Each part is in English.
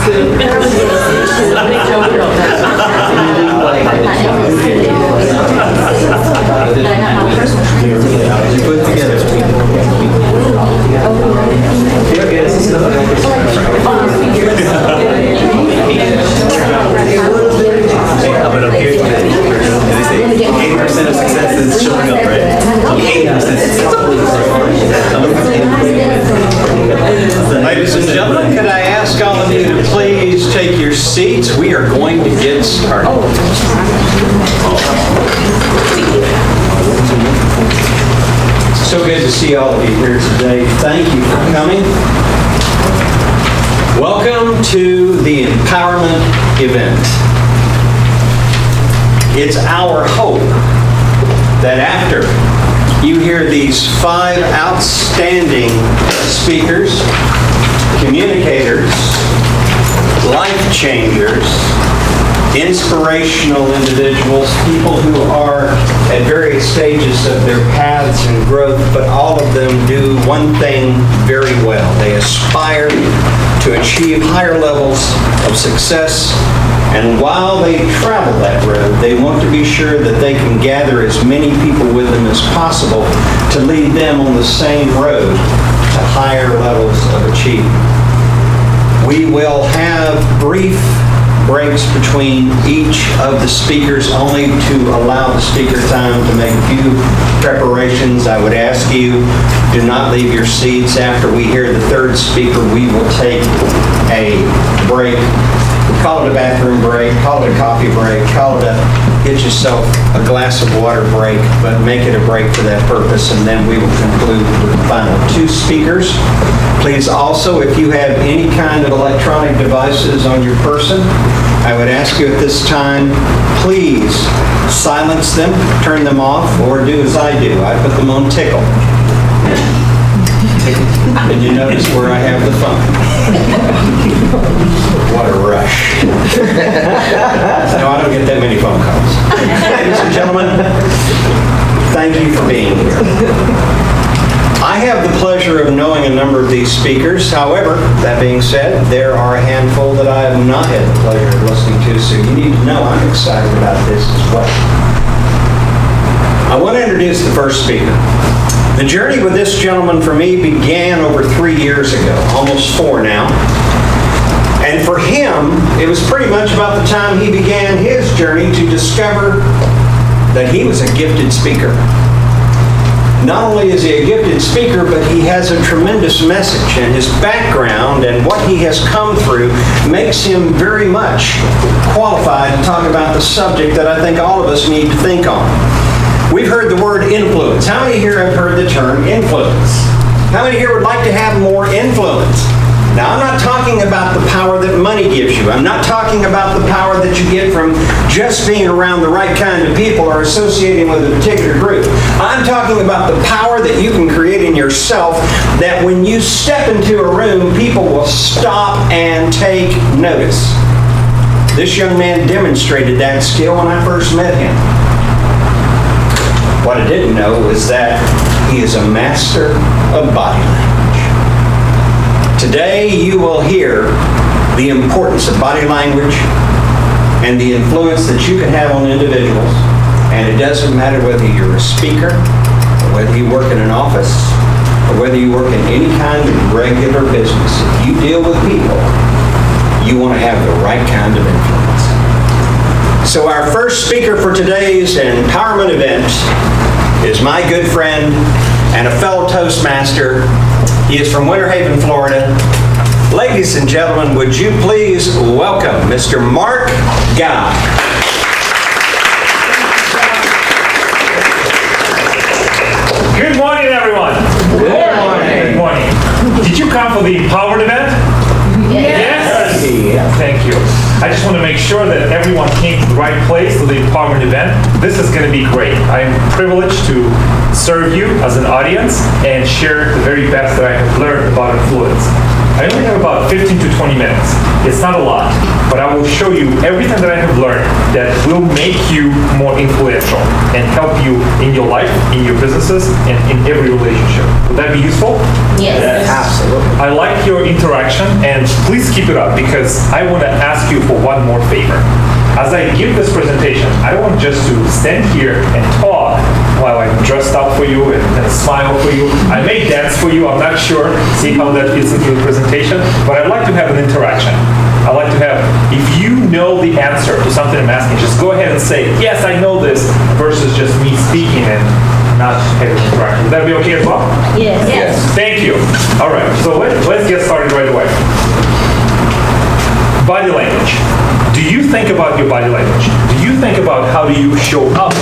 But up here, they say 80% of success is showing up, right? 80% Ladies and gentlemen, could I ask all of you to please take your seats? We are going to get started. So good to see all of you here today. Thank you for coming. Welcome to the Empowerment event. It's our hope that after you hear these 5 outstanding speakers, communicators, life changers, inspirational individuals, people who are at various stages of their paths and growth, but all of them do one thing very well. They aspire to achieve higher levels of success, and while they travel that road, they want to be sure that they can gather as many people with them as possible to lead them on the same road to higher levels of achievement. We will have brief breaks between each of the speakers, only to allow the speaker time to make a few preparations. I would ask you, do not leave your seats. After we hear the third speaker, we will take a break. Call it a bathroom break, call it a coffee break, call it a get yourself a glass of water break, but make it a break for that purpose, and then we will conclude with the final 2 speakers. Please also, if you have any kind of electronic devices on your person, I would ask you at this time, please silence them, turn them off, or do as I do. I put them on tickle. And you notice where I have the phone. What a rush. No, I don't get that many phone calls. Ladies and gentlemen, thank you for being here. I have the pleasure of knowing a number of these speakers. However, that being said, there are a handful that I have not had the pleasure of listening to, so you need to know I'm excited about this as well. I want to introduce the first speaker. The journey with this gentleman for me began over 3 years ago, almost 4 now. And for him, it was pretty much about the time he began his journey to discover that he was a gifted speaker. Not only is he a gifted speaker, but he has a tremendous message, and his background and what he has come through makes him very much qualified to talk about the subject that I think all of us need to think on. We've heard the word influence. How many here have heard the term influence? How many here would like to have more influence? Now, I'm not talking about the power that money gives you. I'm not talking about the power that you get from just being around the right kind of people or associating with a particular group. I'm talking about the power that you can create in yourself, that when you step into a room, people will stop and take notice. This young man demonstrated that skill when I first met him. What I didn't know was that he is a master of body language. Today, you will hear the importance of body language and the influence that you can have on individuals. And it doesn't matter whether you're a speaker, or whether you work in an office, or whether you work in any kind of regular business. If you deal with people, you want to have the right kind of influence. So our first speaker for today's Empowerment event is my good friend and a fellow Toastmaster. He is from Winter Haven, Florida. Ladies and gentlemen, would you please welcome Mr. Mark Guy. Good morning, everyone. Good morning. Good morning. Did you come for the Empowerment event? Yes. Thank you. I just want to make sure that everyone came to the right place to the Empowerment event. This is going to be great. I am privileged to serve you as an audience and share the very best that I have learned about influence. I only have about 15 to 20 minutes. It's not a lot, but I will show you everything that I have learned that will make you more influential and help you in your life, in your businesses, and in every relationship. Would that be useful? Yes. Absolutely. I like your interaction, and please keep it up because I want to ask you for one more favor. As I give this presentation, I don't want just to stand here and talk while I'm dressed up for you and smile for you. I may dance for you, I'm not sure, see how that fits into the presentation, but I'd like to have an interaction. I'd like to have, if you know the answer to something I'm asking, just go ahead and say, yes, I know this, versus just me speaking and not having interaction. Would that be okay as well? Yes. Yes. Thank you. All right, so let's get started right away. Body language. Do you think about your body language? Do you think about how do you show up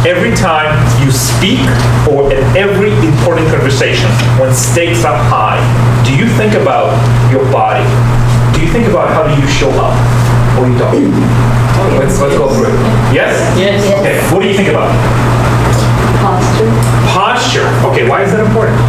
every time you speak or at every important conversation when stakes are high? Do you think about your body? Do you think about how do you show up or you don't? Let's go through it. Yes? Yes. Okay, what do you think about? Posture. Posture. Okay, why is that important?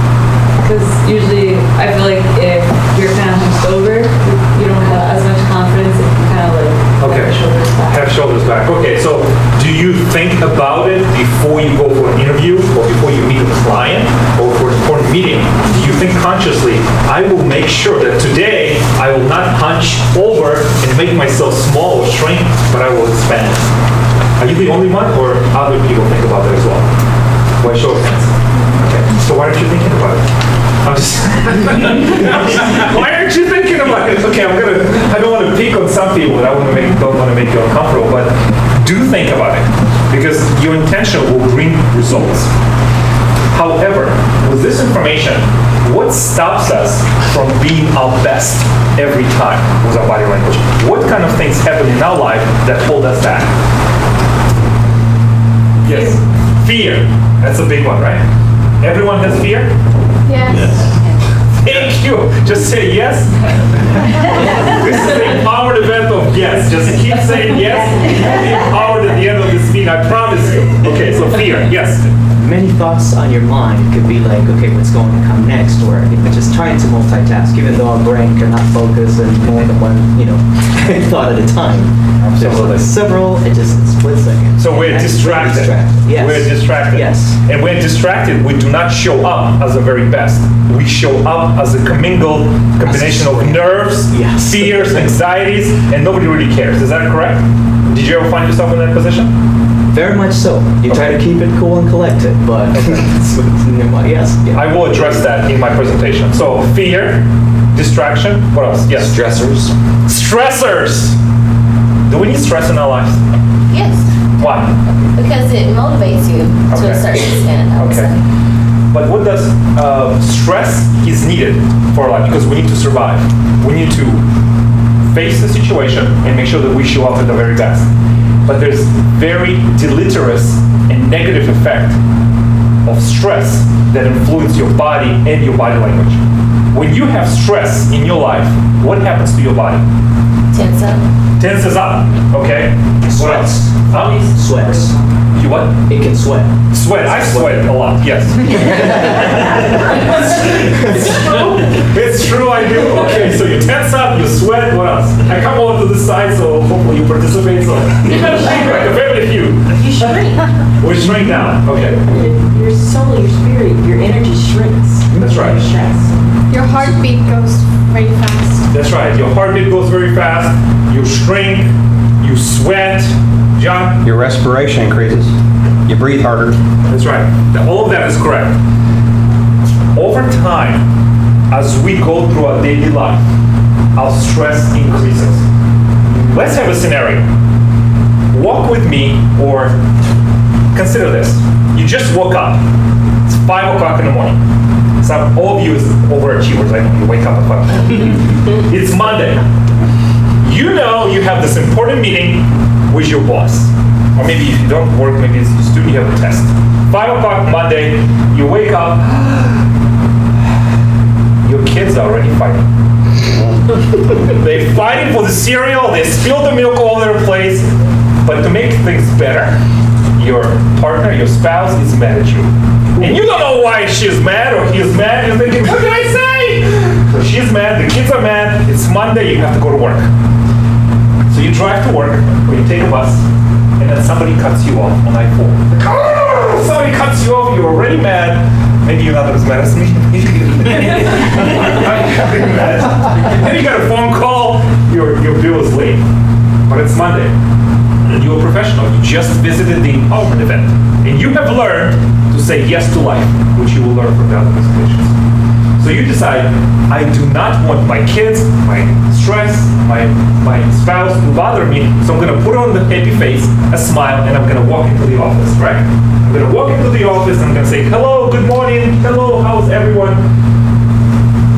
Because usually I feel like if you're kind of hunched over, you don't have as much confidence if you kind of like Okay. have your shoulders back. Have shoulders back. Okay, so do you think about it before you go for an interview or before you meet with a client or for an important meeting? Do you think consciously, I will make sure that today I will not hunch over and make myself small or shrink, but I will expand? Are you the only one or other people think about that as well? Why show of hands? Okay, so why aren't you thinking about it? I'm just, why aren't you thinking about it? Okay, I don't want to pick on some people, and I don't want to make you uncomfortable, but do think about it, because your intention will bring results. However, with this information, what stops us from being our best every time with our body language? What kind of things happen in our life that hold us back? Yes. Fear. That's a big one, right? Everyone has fear? Yes. Thank you. Just say yes. This is the empowered event of yes. Just keep saying yes. You'll be empowered at the end of this meeting, I promise you. Okay, so fear. Yes. Many thoughts on your mind could be like, okay, what's going to come next? Or just trying to multitask, even though our brain cannot focus and more than one, thought at a time. Absolutely. There's several, it just split second. So we're distracted. Yes. We're distracted. Yes. And when distracted, we do not show up as the very best. We show up as a commingled combination of nerves, Yes. fears, anxieties, and nobody really cares. Is that correct? Did you ever find yourself in that position? Very much so. You try to keep it cool and collected, but yes. Yeah. I will address that in my presentation. So fear, distraction, what else? Yes. Stressors. Stressors. Do we need stress in our lives? Yes. Why? Because it motivates you to Okay. a certain extent, I would Okay. say. But what does stress is needed for our life because we need to survive. We need to face the situation and make sure that we show up at the very best. But there's very deleterious and negative effect of stress that influence your body and your body language. When you have stress in your life, what happens to your body? Tense up. Tenses up, okay? What else? Huh? Sweats. You what? It can sweat. Sweat. I sweat a lot, yes. It's true, I do. Okay, so you tense up, you sweat, what else? I come over to the side, so hopefully you participate. So you gotta shrink, right? A very few. You shrink. We shrink down, okay. Your soul, your spirit, your energy shrinks. That's right. Your stress. Your heartbeat goes very fast. That's right. Your heartbeat goes very fast, you shrink, you sweat. John? Your respiration increases. You breathe harder. That's right. All of that is correct. Over time, as we go through our daily life, our stress increases. Let's have a scenario. Walk with me, or consider this. You just woke up. It's 5 o'clock in the morning. Some all of you is overachievers. I know you wake up at 5. It's Monday. You know you have this important meeting with your boss. Or maybe if you don't work, maybe as a student, you have a test. 5 o'clock Monday, you wake up, your kids are already fighting. They're fighting for the cereal, they spill the milk all over the place, but to make things better, your partner, your spouse is mad at you. And you don't know why she's mad or he's mad, you're thinking, what did I say? So she's mad, the kids are mad, it's Monday, you have to go to work. So you drive to work, or you take a bus, and then somebody cuts you off on I-4. Like, oh, somebody cuts you off, you're already mad. Maybe you're not as mad as me. I'm mad. Then you got a phone call, your bill is late. But it's Monday. You're a professional. You just visited the Empowerment event. And you have learned to say yes to life, which you will learn from the other presentations. So you decide, I do not want my kids, my stress, my spouse to bother me, so I'm going to put on the happy face, a smile, and I'm going to walk into the office, right? I'm going to walk into the office, and I'm going to say, hello, good morning, hello, how's everyone?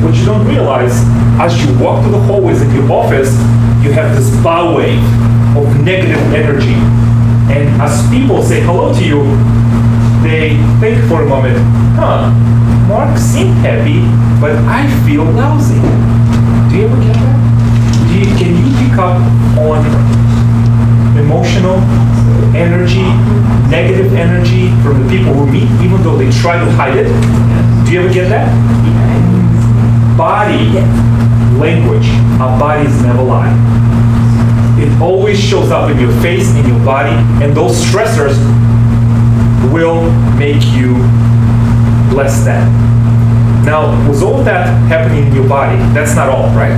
What you don't realize, as you walk through the hallways in your office, you have this bow wave of negative energy. And as people say hello to you, they think for a moment, Mark seemed happy, but I feel lousy. Do you ever get that? Can you pick up on emotional energy, negative energy from the people who meet, even though they try to hide it? Do you ever get that? Body language. Our bodies never lie. It always shows up in your face, in your body, and those stressors will make you less than. Now, with all of that happening in your body, that's not all, right?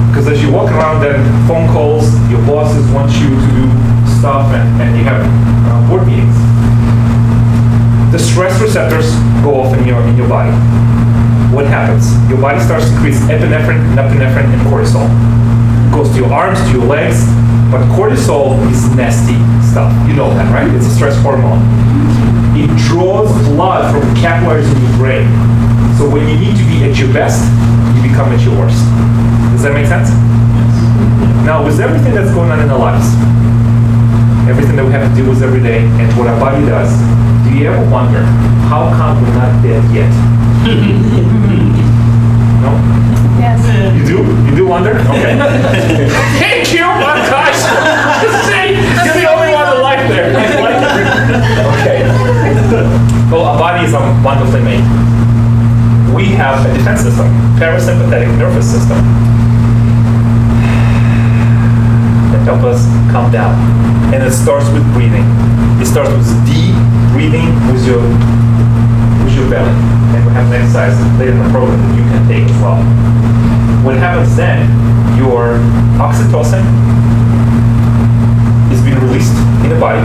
Because as you walk around, then phone calls, your bosses want you to do stuff, and you have board meetings. The stress receptors go off in your body. What happens? Your body starts to increase epinephrine, norepinephrine, and cortisol. It goes to your arms, to your legs, but cortisol is nasty stuff. You know that, right? It's a stress hormone. It draws blood from the capillaries in your brain. So when you need to be at your best, you become at your worst. Does that make sense? Now, with everything that's going on in our lives, everything that we have to deal with every day, and what our body does, do you ever wonder, how come we're not dead yet? No? Yes. You do? You do wonder? Okay. Thank you! Oh gosh! See, you're the only one alive there. Okay. Well, our body is wonderfully made. We have a defense system, parasympathetic nervous system, that helps us calm down. And it starts with breathing. It starts with deep breathing with your belly. And we have an exercise later in the program that you can take as well. What happens then, your oxytocin is being released in the body,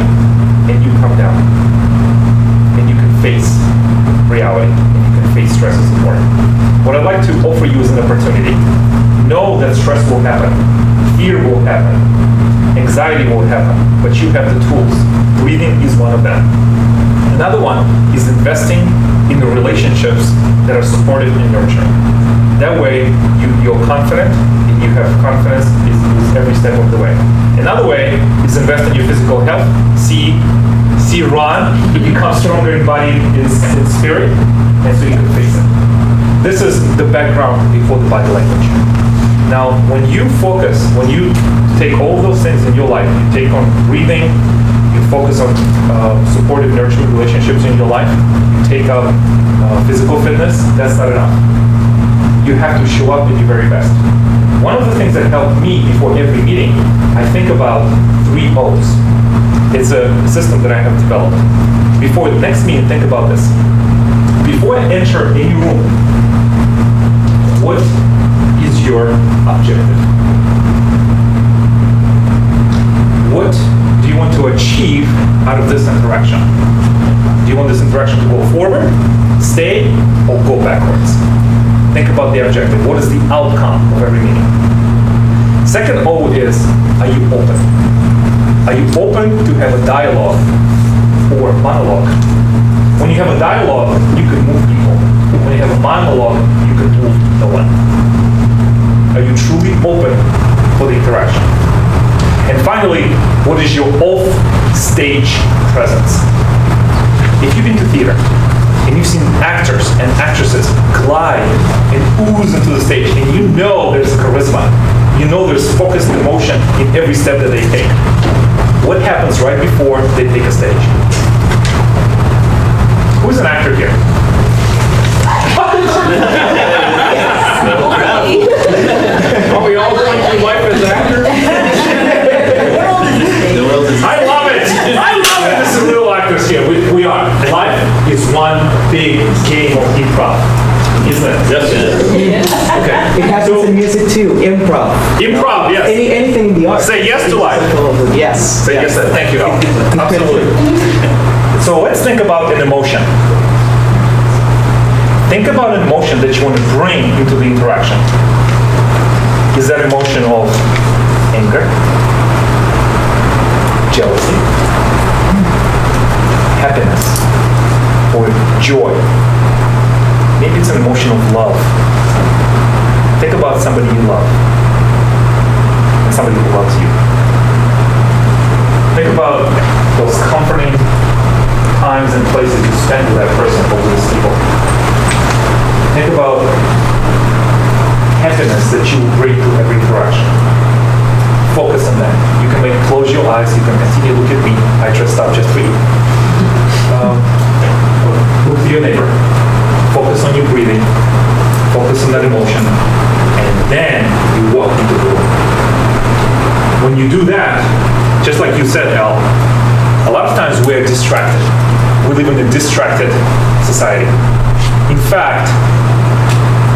and you come down. And you can face reality, and you can face stresses more. What I'd like to offer you is an opportunity. Know that stress will happen, fear will happen, anxiety will happen, but you have the tools. Breathing is one of them. Another one is investing in the relationships that are supportive and nurturing. That way, you're confident, and you have confidence is every step of the way. Another way is invest in your physical health. See Ron become stronger in body, in spirit, and so you can face it. This is the background before the body language. Now, when you focus, when you take all those things in your life, you take on breathing, you focus on supportive, nurturing relationships in your life, you take up physical fitness, that's not enough. You have to show up at your very best. One of the things that helped me before every meeting, I think about 3 O's. It's a system that I have developed. Before the next meeting, think about this. Before I enter any room, what is your objective? What do you want to achieve out of this interaction? Do you want this interaction to go forward, stay, or go backwards? Think about the objective. What is the outcome of every meeting? Second O is, are you open? Are you open to have a dialogue or monologue? When you have a dialogue, you can move people. When you have a monologue, you can move no one. Are you truly open for the interaction? And finally, what is your off-stage presence? If you've been to theater, and you've seen actors and actresses glide and ooze into the stage, and you know there's charisma, you know there's focused emotion in every step that they take. What happens right before they take a stage? Who's an actor here? your life as an actor? The world is. I love it. I love it. This is real actors here. We are. Life is one big game of improv, isn't it? Yes. Okay. It happens in music too, improv. Improv, yes. Anything in the arts. Say yes to life. Yes. Say yes. Thank you, Al. Absolutely. So let's think about an emotion. Think about an emotion that you want to bring into the interaction. Is that emotion of anger, jealousy, happiness, or joy? Maybe it's an emotion of love. Think about somebody you love and somebody who loves you. Think about those comforting times and places you spend with that person or with those people. Think about happiness that you bring to every interaction. Focus on that. You can close your eyes, you can continue to look at me. I dressed up just for you. Look to your neighbor. Focus on your breathing. Focus on that emotion. And then you walk into the room. When you do that, just like you said, Al, a lot of times we're distracted. We live in a distracted society. In fact,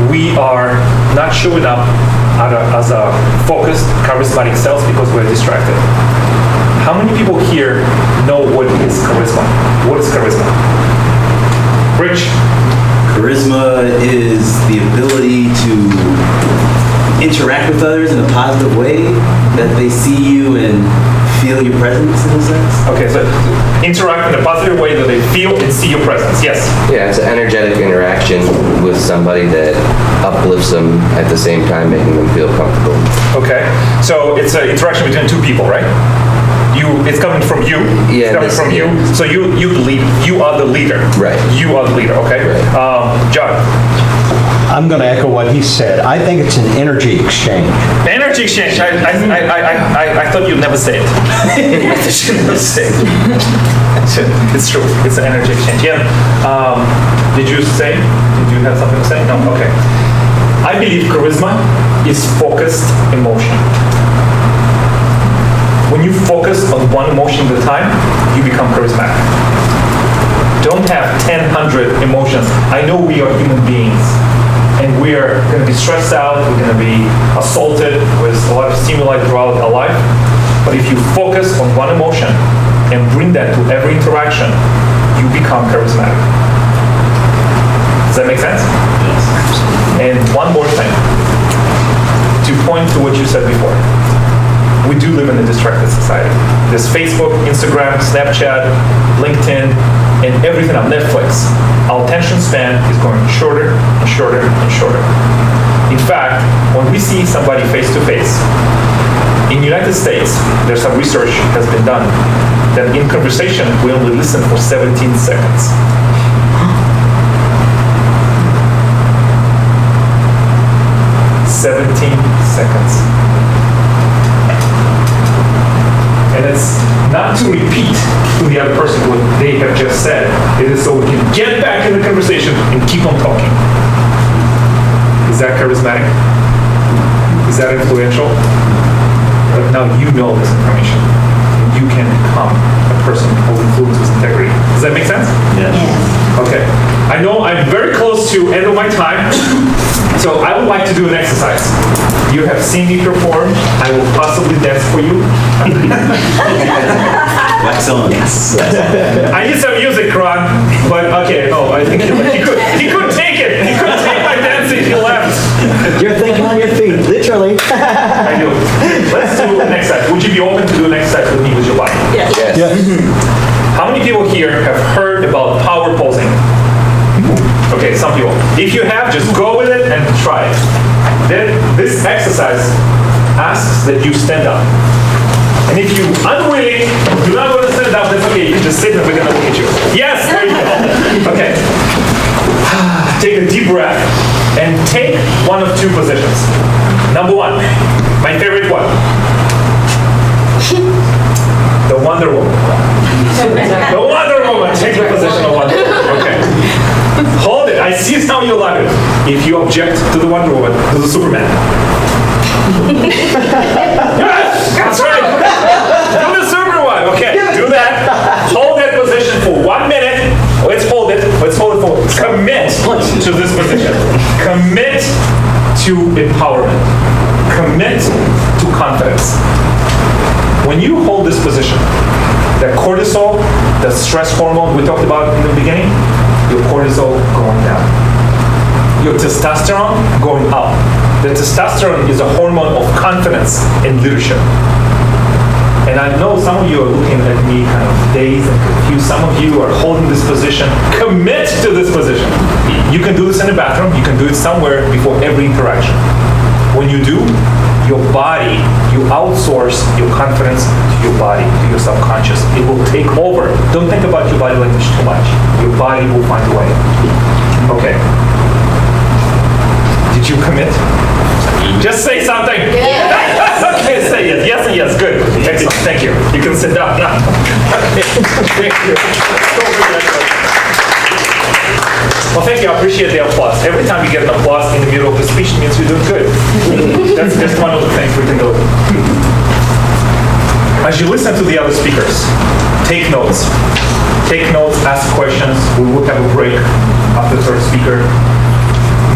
we are not showing up as a focused, charismatic selves because we're distracted. How many people here know what is charisma? What is charisma? Rich? Charisma is the ability to interact with others in a positive way, that they see you and feel your presence in a sense. Okay, so interact in a positive way that they feel and see your presence. Yes? Yeah, it's an energetic interaction with somebody that uplifts them at the same time, making them feel comfortable. Okay, so it's an interaction between two people, right? It's coming from you. Yeah, it's coming from you. So you lead. You are the leader. Right. You are the leader. Okay. Right. John. I'm going to echo what he said. I think it's an energy exchange. Energy exchange. I thought you'd never say it. I thought you'd never say it. It's true. It's an energy exchange. Yeah. Did you say? Did you have something to say? No. Okay. I believe charisma is focused emotion. When you focus on one emotion at a time, you become charismatic. Don't have 1,000 emotions. I know we are human beings, and we are going to be stressed out, we're going to be assaulted with a lot of stimuli throughout our life. But if you focus on one emotion and bring that to every interaction, you become charismatic. Does that make sense? Yes. And one more thing, to point to what you said before. We do live in a distracted society. There's Facebook, Instagram, Snapchat, LinkedIn, and everything on Netflix. Our attention span is going shorter and shorter and shorter. In fact, when we see somebody face to face, in the United States, there's some research has been done that in conversation, we only listen for 17 seconds. Seconds. And it's not to repeat to the other person what they have just said. It is so we can get back in the conversation and keep on talking. Is that charismatic? Is that influential? But now you know this information. You can become a person of influence with integrity. Does that make sense? Yes. Okay. I know I'm very close to end of my time, so I would like to do an exercise. You have seen me perform. I will possibly dance for you. Wax on. Yes. I need some music, Ron. But okay, no, I think he couldn't take it. He couldn't take my dancing. He left. You're thinking on your feet, literally. I do. Let's do an exercise. Would you be open to do an exercise with me with your body? Yes. Yes. How many people here have heard about power posing? Okay, some people. If you have, just go with it and try it. Then this exercise asks that you stand up. And if you unwilling, do not want to stand up, that's okay. You can just sit and we're going to look at you. Yes, there you go. Okay. Take a deep breath and take one of two positions. Number one, my favorite one. The Wonder Woman. The Wonder Woman. Take the position of Wonder Woman. Okay. Hold it. I see how you love it. If you object to the Wonder Woman, do the Superman. Yes, that's right. Do the super one. Okay, do that. Hold that position for 1 minute. Let's hold it. Let's hold it for. Commit to this position. Commit to empowerment. Commit to confidence. When you hold this position, that cortisol, the stress hormone we talked about in the beginning, your cortisol going down. Your testosterone going up. The testosterone is a hormone of confidence and leadership. And I know some of you are looking at me kind of dazed and confused. Some of you are holding this position. Commit to this position. You can do this in the bathroom. You can do it somewhere before every interaction. When you do, your body, you outsource your confidence to your body, to your subconscious. It will take over. Don't think about your body language too much. Your body will find a way. Okay. Did you commit? Just say something. Okay, say yes. Yes and yes. Good. Excellent. Thank you. You can sit down now. Okay. Thank you. Well, thank you. I appreciate the applause. Every time you get an applause in the middle of the speech, it means you're doing good. That's just one of the things we can do. As you listen to the other speakers, take notes. Take notes, ask questions. We will have a break after the third speaker.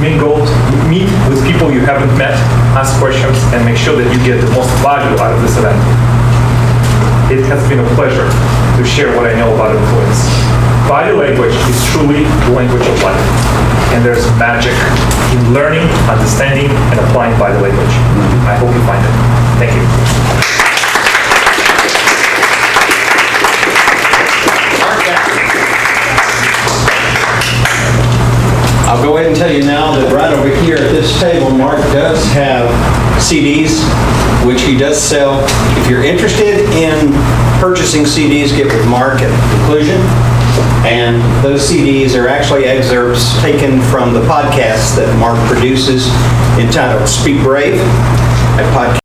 Mingle, meet with people you haven't met, ask questions, and make sure that you get the most value out of this event. It has been a pleasure to share what I know about influence. Body language is truly the language of life. And there's magic in learning, understanding, and applying body language. I hope you find it. Thank you. I'll go ahead and tell you now that right over here at this table, Mark does have CDs, which he does sell. If you're interested in purchasing CDs, get with Mark at the conclusion. And those CDs are actually excerpts taken from the podcast that Mark produces entitled Speak Brave, a podcast